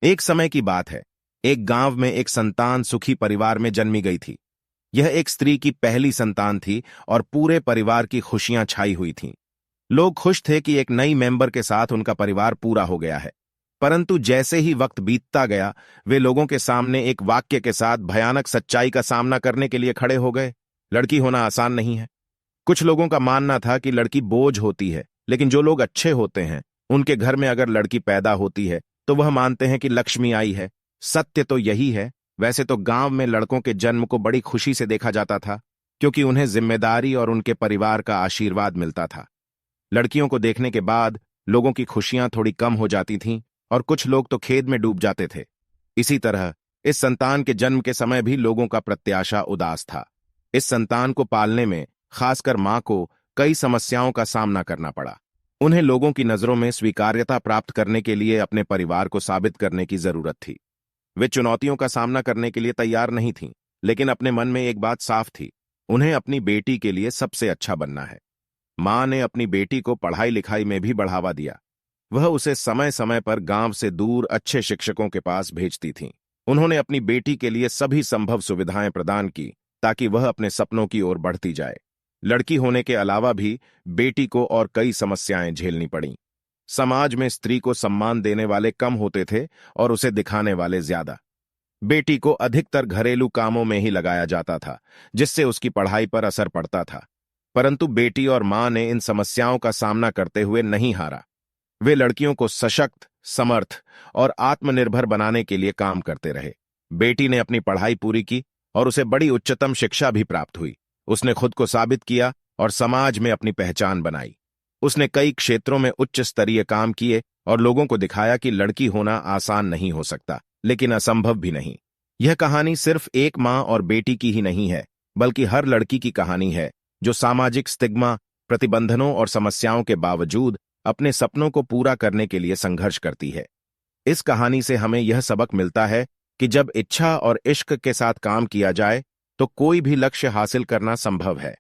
एक समय की बात है। एक गांव में एक संतान सुखी परिवार में जन्मी गई थी। यह एक स्त्री की पहली संतान थी और पूरे परिवार की खुशियां छाई हुई थीं। लोग खुश थे कि एक नई मेंबर के साथ उनका परिवार पूरा हो गया है। परंतु जैसे ही वक्त बीतता गया, वे लोगों के सामने एक वाक्य के साथ भयानक सच्चाई का सामना करने के लिए खड़े हो गए। लड़की होना आसान नहीं है। कुछ लोगों का मानना था कि लड़की बोझ होती है, लेकिन जो लोग अच्छे होते हैं, उनके घर में अगर लड़की पैदा होती है तो वह मानते हैं कि लक्ष्मी आई है। सत्य तो यही है। वैसे तो गांव में लड़कों के जन्म को बड़ी खुशी से देखा जाता था, क्योंकि उन्हें जिम्मेदारी और उनके परिवार का आशीर्वाद मिलता था। लड़कियों को देखने के बाद लोगों की खुशियां थोड़ी कम हो जाती थीं और कुछ लोग तो खेद में डूब जाते थे। इसी तरह इस संतान के जन्म के समय भी लोगों का प्रत्याशा उदास था। इस संतान को पालने में खासकर मां को कई समस्याओं का सामना करना पड़ा। उन्हें लोगों की नजरों में स्वीकार्यता प्राप्त करने के लिए अपने परिवार को साबित करने की जरूरत थी। वे चुनौतियों का सामना करने के लिए तैयार नहीं थीं, लेकिन अपने मन में एक बात साफ थी। उन्हें अपनी बेटी के लिए सबसे अच्छा बनना है। मां ने अपनी बेटी को पढ़ाई लिखाई में भी बढ़ावा दिया। वह उसे समय समय पर गांव से दूर अच्छे शिक्षकों के पास भेजती थीं। उन्होंने अपनी बेटी के लिए सभी संभव सुविधाएं प्रदान की, ताकि वह अपने सपनों की ओर बढ़ती जाए। लड़की होने के अलावा भी बेटी को और कई समस्याएं झेलनी पड़ीं। समाज में स्त्री को सम्मान देने वाले कम होते थे और उसे दिखाने वाले ज्यादा। बेटी को अधिकतर घरेलू कामों में ही लगाया जाता था, जिससे उसकी पढ़ाई पर असर पड़ता था। परंतु बेटी और मां ने इन समस्याओं का सामना करते हुए नहीं हारा। वे लड़कियों को सशक्त, समर्थ और आत्मनिर्भर बनाने के लिए काम करते रहे। बेटी ने अपनी पढ़ाई पूरी की और उसे बड़ी उच्चतम शिक्षा भी प्राप्त हुई। उसने खुद को साबित किया और समाज में अपनी पहचान बनाई। उसने कई क्षेत्रों में उच्च स्तरीय काम किए और लोगों को दिखाया कि लड़की होना आसान नहीं हो सकता, लेकिन असंभव भी नहीं। यह कहानी सिर्फ एक मां और बेटी की ही नहीं है, बल्कि हर लड़की की कहानी है, जो सामाजिक स्टिग्मा, प्रतिबंधनों और समस्याओं के बावजूद अपने सपनों को पूरा करने के लिए संघर्ष करती है। इस कहानी से हमें यह सबक मिलता है कि जब इच्छा और इश्क के साथ काम किया जाए, तो कोई भी लक्ष्य हासिल करना संभव है।